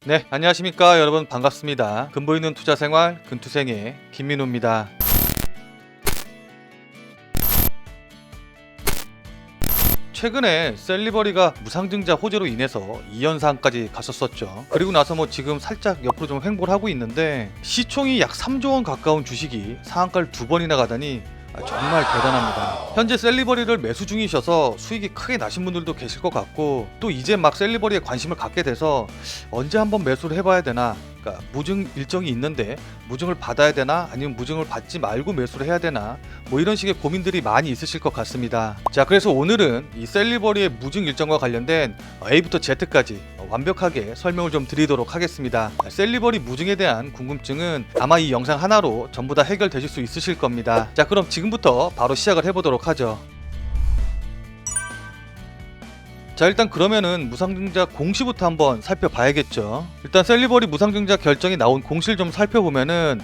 네, 안녕하십니까 여러분, 반갑습니다. 근보이는 투자생활 근투생의 김민호입니다. 최근에 셀리버리가 무상증자 호재로 인해서 2연상까지 갔었었죠. 그리고 나서 지금 살짝 옆으로 좀 횡보를 하고 있는데, 시총이 약 3조 원 가까운 주식이 상한가를 2번이나 가다니 정말 대단합니다. 현재 셀리버리를 매수 중이셔서 수익이 크게 나신 분들도 계실 것 같고, 또 이제 막 셀리버리에 관심을 갖게 돼서 언제 한번 매수를 해봐야 되나, 그러니까 무증 일정이 있는데 무증을 받아야 되나 아니면 무증을 받지 말고 매수를 해야 되나, 이런 식의 고민들이 많이 있으실 것 같습니다. 자, 그래서 오늘은 이 셀리버리의 무증 일정과 관련된 A부터 Z까지 완벽하게 설명을 좀 드리도록 하겠습니다. 셀리버리 무증에 대한 궁금증은 아마 이 영상 하나로 전부 다 해결되실 수 있으실 겁니다. 자, 그럼 지금부터 바로 시작을 해보도록 하죠. 자, 일단 그러면은 무상증자 공시부터 한번 살펴봐야겠죠. 일단 셀리버리 무상증자 결정이 나온 공시를 좀 살펴보면은,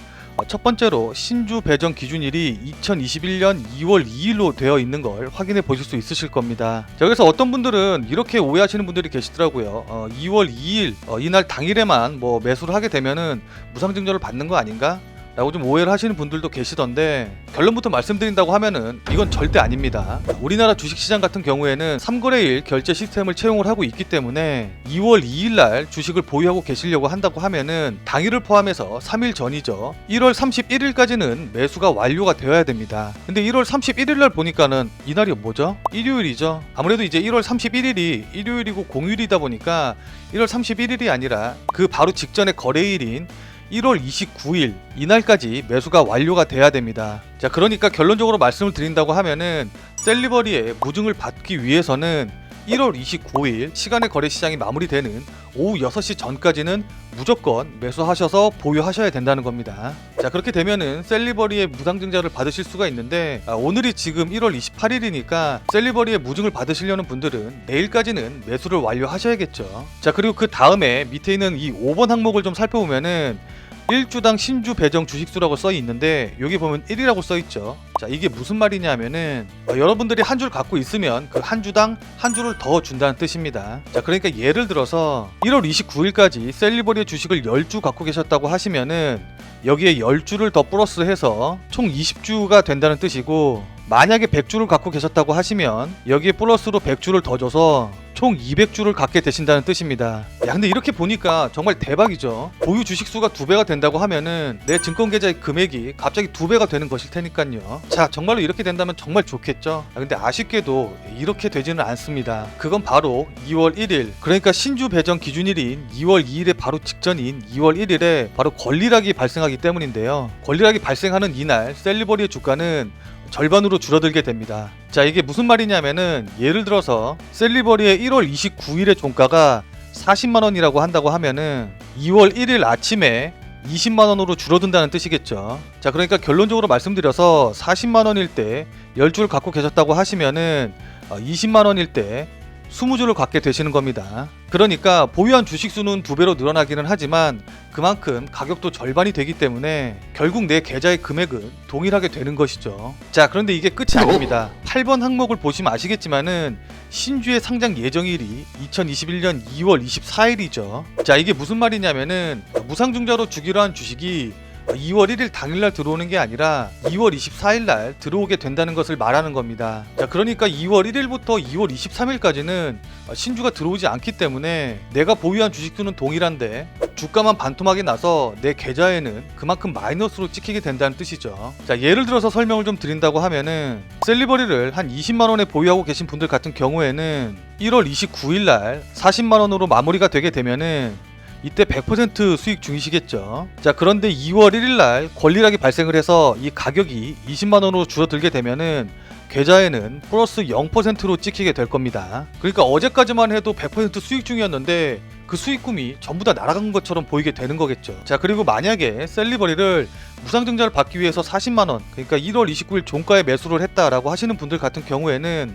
첫 번째로 신주 배정 기준일이 2021년 2월 2일로 되어 있는 걸 확인해 보실 수 있으실 겁니다. 자, 그래서 어떤 분들은 이렇게 오해하시는 분들이 계시더라고요. 2월 2일 이날 당일에만 매수를 하게 되면은 무상증자를 받는 거 아닌가? 라고 좀 오해를 하시는 분들도 계시던데, 결론부터 말씀드린다고 하면은 이건 절대 아닙니다. 우리나라 주식시장 같은 경우에는 3거래일 결제 시스템을 채용을 하고 있기 때문에 2월 2일날 주식을 보유하고 계시려고 한다고 하면은 당일을 포함해서 3일 전이죠. 1월 31일까지는 매수가 완료가 되어야 됩니다. 근데 1월 31일날 보니까는 이날이 뭐죠? 일요일이죠. 아무래도 이제 1월 31일이 일요일이고 공휴일이다 보니까 1월 31일이 아니라 그 바로 직전의 거래일인 1월 29일 이날까지 매수가 완료가 돼야 됩니다. 자, 그러니까 결론적으로 말씀을 드린다고 하면은 셀리버리의 무증을 받기 위해서는 1월 29일 시간의 거래 시장이 마무리되는 오후 6시 전까지는 무조건 매수하셔서 보유하셔야 된다는 겁니다. 자, 그렇게 되면은 셀리버리의 무상증자를 받으실 수가 있는데, 오늘이 지금 1월 28일이니까 셀리버리의 무증을 받으시려는 분들은 내일까지는 매수를 완료하셔야겠죠. 자, 그리고 그 다음에 밑에 있는 이 5번 항목을 좀 살펴보면은 1주당 신주 배정 주식수라고 써 있는데, 여기 보면 1이라고 써 있죠. 자, 이게 무슨 말이냐면은 여러분들이 한 줄 갖고 있으면 그 한 주당 한 주를 더 준다는 뜻입니다. 자, 그러니까 예를 들어서 1월 29일까지 셀리버리의 주식을 10주 갖고 계셨다고 하시면은 여기에 10주를 더 플러스해서 총 20주가 된다는 뜻이고, 만약에 100주를 갖고 계셨다고 하시면 여기에 플러스로 100주를 더 줘서 총 200주를 갖게 되신다는 뜻입니다. 야, 근데 이렇게 보니까 정말 대박이죠. 보유 주식수가 2배가 된다고 하면은 내 증권계좌의 금액이 갑자기 2배가 되는 것일 테니까요. 자, 정말로 이렇게 된다면 정말 좋겠죠. 근데 아쉽게도 이렇게 되지는 않습니다. 그건 바로 2월 1일, 그러니까 신주 배정 기준일인 2월 2일에 바로 직전인 2월 1일에 바로 권리락이 발생하기 때문인데요. 권리락이 발생하는 이날 셀리버리의 주가는 절반으로 줄어들게 됩니다. 자, 이게 무슨 말이냐면은, 예를 들어서 셀리버리의 1월 29일의 종가가 40만원이라고 한다고 하면은 2월 1일 아침에 20만원으로 줄어든다는 뜻이겠죠. 자, 그러니까 결론적으로 말씀드려서 40만원일 때 10주를 갖고 계셨다고 하시면은 20만원일 때 20주를 갖게 되시는 겁니다. 그러니까 보유한 주식수는 2배로 늘어나기는 하지만 그만큼 가격도 절반이 되기 때문에 결국 내 계좌의 금액은 동일하게 되는 것이죠. 자, 그런데 이게 끝이 아닙니다. 8번 항목을 보시면 아시겠지만은 신주의 상장 예정일이 2021년 2월 24일이죠. 자, 이게 무슨 말이냐면은 무상증자로 주기로 한 주식이 2월 1일 당일날 들어오는 게 아니라 2월 24일날 들어오게 된다는 것을 말하는 겁니다. 자, 그러니까 2월 1일부터 2월 23일까지는 신주가 들어오지 않기 때문에 내가 보유한 주식수는 동일한데 주가만 반토막이 나서 내 계좌에는 그만큼 마이너스로 찍히게 된다는 뜻이죠. 자, 예를 들어서 설명을 좀 드린다고 하면은 셀리버리를 한 20만원에 보유하고 계신 분들 같은 경우에는 1월 29일날 40만원으로 마무리가 되게 되면은 이때 100% 수익 중이시겠죠. 자, 그런데 2월 1일날 권리락이 발생을 해서 이 가격이 20만원으로 줄어들게 되면은 계좌에는 플러스 0%로 찍히게 될 겁니다. 그러니까 어제까지만 해도 100% 수익 중이었는데 그 수익금이 전부 다 날아간 것처럼 보이게 되는 거겠죠. 자, 그리고 만약에 셀리버리를 무상증자를 받기 위해서 40만원, 그러니까 1월 29일 종가에 매수를 했다라고 하시는 분들 같은 경우에는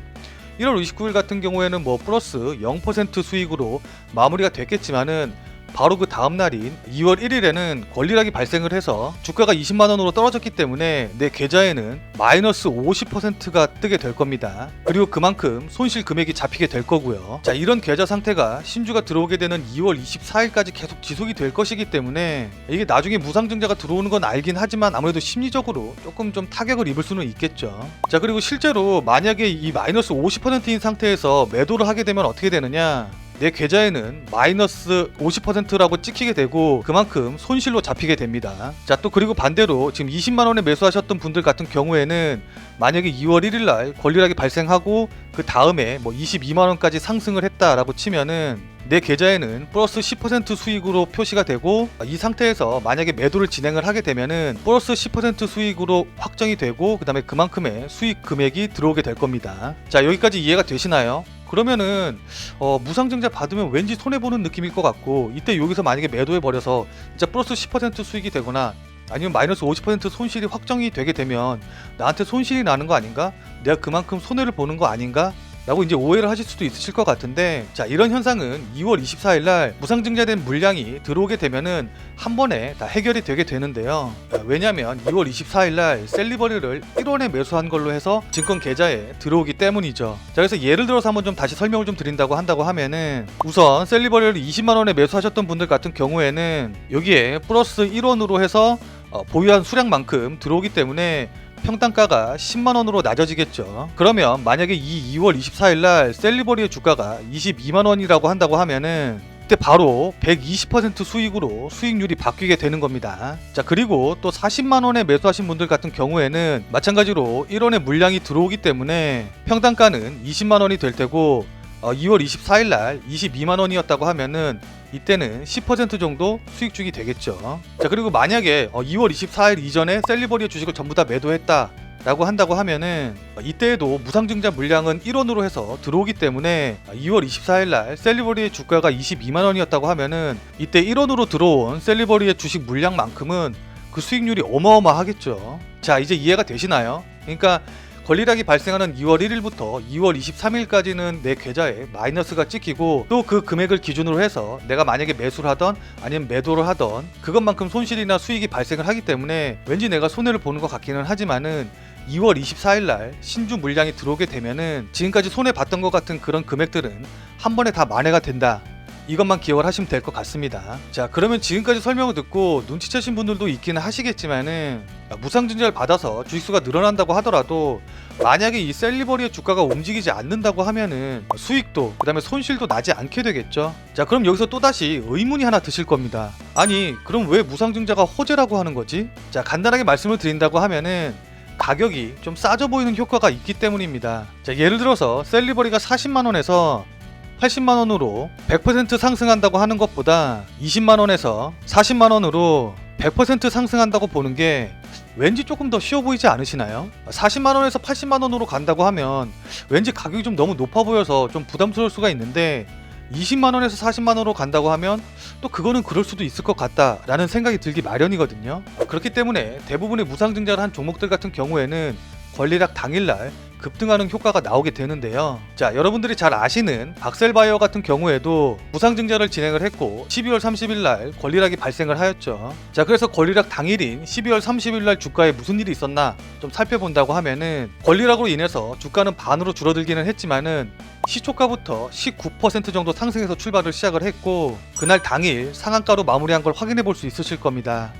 1월 29일 같은 경우에는 플러스 0% 수익으로 마무리가 됐겠지만은 바로 그 다음 날인 2월 1일에는 권리락이 발생을 해서 주가가 20만원으로 떨어졌기 때문에 내 계좌에는 마이너스 50%가 뜨게 될 겁니다. 그리고 그만큼 손실 금액이 잡히게 될 거고요. 자, 이런 계좌 상태가 신주가 들어오게 되는 2월 24일까지 계속 지속이 될 것이기 때문에 이게 나중에 무상증자가 들어오는 건 알긴 하지만 아무래도 심리적으로 조금 좀 타격을 입을 수는 있겠죠. 자, 그리고 실제로 만약에 이 마이너스 50%인 상태에서 매도를 하게 되면 어떻게 되느냐, 내 계좌에는 마이너스 50%라고 찍히게 되고 그만큼 손실로 잡히게 됩니다. 자, 또 그리고 반대로 지금 20만원에 매수하셨던 분들 같은 경우에는 만약에 2월 1일날 권리락이 발생하고 그 다음에 뭐 22만원까지 상승을 했다라고 치면은 내 계좌에는 플러스 10% 수익으로 표시가 되고, 이 상태에서 만약에 매도를 진행을 하게 되면은 플러스 10% 수익으로 확정이 되고 그 다음에 그만큼의 수익 금액이 들어오게 될 겁니다. 자, 여기까지 이해가 되시나요? 그러면은 무상증자 받으면 왠지 손해보는 느낌일 것 같고, 이때 여기서 만약에 매도해버려서 진짜 플러스 10% 수익이 되거나 아니면 마이너스 50% 손실이 확정이 되게 되면 나한테 손실이 나는 거 아닌가? 내가 그만큼 손해를 보는 거 아닌가? 라고 이제 오해를 하실 수도 있으실 것 같은데, 자, 이런 현상은 2월 24일날 무상증자된 물량이 들어오게 되면은 한 번에 다 해결이 되게 되는데요. 왜냐면 2월 24일날 셀리버리를 1원에 매수한 걸로 해서 증권 계좌에 들어오기 때문이죠. 자, 그래서 예를 들어서 한번 좀 다시 설명을 좀 드린다고 한다고 하면은, 우선 셀리버리를 20만원에 매수하셨던 분들 같은 경우에는 여기에 플러스 1원으로 해서 보유한 수량만큼 들어오기 때문에 평단가가 10만원으로 낮아지겠죠. 그러면 만약에 이 2월 24일날 셀리버리의 주가가 22만원이라고 한다고 하면은 그때 바로 120% 수익으로 수익률이 바뀌게 되는 겁니다. 자, 그리고 또 40만원에 매수하신 분들 같은 경우에는 마찬가지로 1원의 물량이 들어오기 때문에 평단가는 20만원이 될 테고, 2월 24일날 22만원이었다고 하면은 이때는 10% 정도 수익중이 되겠죠. 자, 그리고 만약에 2월 24일 이전에 셀리버리의 주식을 전부 다 매도했다 라고 한다고 하면은 이때에도 무상증자 물량은 1원으로 해서 들어오기 때문에 2월 24일날 셀리버리의 주가가 22만원이었다고 하면은 이때 1원으로 들어온 셀리버리의 주식 물량만큼은 그 수익률이 어마어마하겠죠. 자, 이제 이해가 되시나요? 그러니까 권리락이 발생하는 2월 1일부터 2월 23일까지는 내 계좌에 마이너스가 찍히고, 또 그 금액을 기준으로 해서 내가 만약에 매수를 하던 아니면 매도를 하던 그것만큼 손실이나 수익이 발생을 하기 때문에 왠지 내가 손해를 보는 것 같기는 하지만은 2월 24일날 신주 물량이 들어오게 되면은 지금까지 손해봤던 것 같은 그런 금액들은 한 번에 다 만회가 된다. 이것만 기억을 하시면 될 것 같습니다. 자, 그러면 지금까지 설명을 듣고 눈치채신 분들도 있기는 하시겠지만은, 무상증자를 받아서 주식수가 늘어난다고 하더라도 만약에 이 셀리버리의 주가가 움직이지 않는다고 하면은 수익도 그 다음에 손실도 나지 않게 되겠죠. 자, 그럼 여기서 또다시 의문이 하나 드실 겁니다. 아니, 그럼 왜 무상증자가 호재라고 하는 거지? 자, 간단하게 말씀을 드린다고 하면은 가격이 좀 싸져 보이는 효과가 있기 때문입니다. 자, 예를 들어서 셀리버리가 40만원에서 80만원으로 100% 상승한다고 하는 것보다 20만원에서 40만원으로 100% 상승한다고 보는 게 왠지 조금 더 쉬워 보이지 않으시나요? 40만원에서 80만원으로 간다고 하면 왠지 가격이 좀 너무 높아 보여서 좀 부담스러울 수가 있는데, 20만원에서 40만원으로 간다고 하면 또 그거는 그럴 수도 있을 것 같다 라는 생각이 들기 마련이거든요. 그렇기 때문에 대부분의 무상증자를 한 종목들 같은 경우에는 권리락 당일날 급등하는 효과가 나오게 되는데요. 자, 여러분들이 잘 아시는 박셀바이오 같은 경우에도 무상증자를 진행을 했고 12월 30일날 권리락이 발생을 하였죠. 자, 그래서 권리락 당일인 12월 30일날 주가에 무슨 일이 있었나 좀 살펴본다고 하면은, 권리락으로 인해서 주가는 반으로 줄어들기는 했지만은 시초가부터 19% 정도 상승해서 출발을 시작을 했고, 그날 당일 상한가로 마무리한 걸 확인해 볼 수 있으실 겁니다.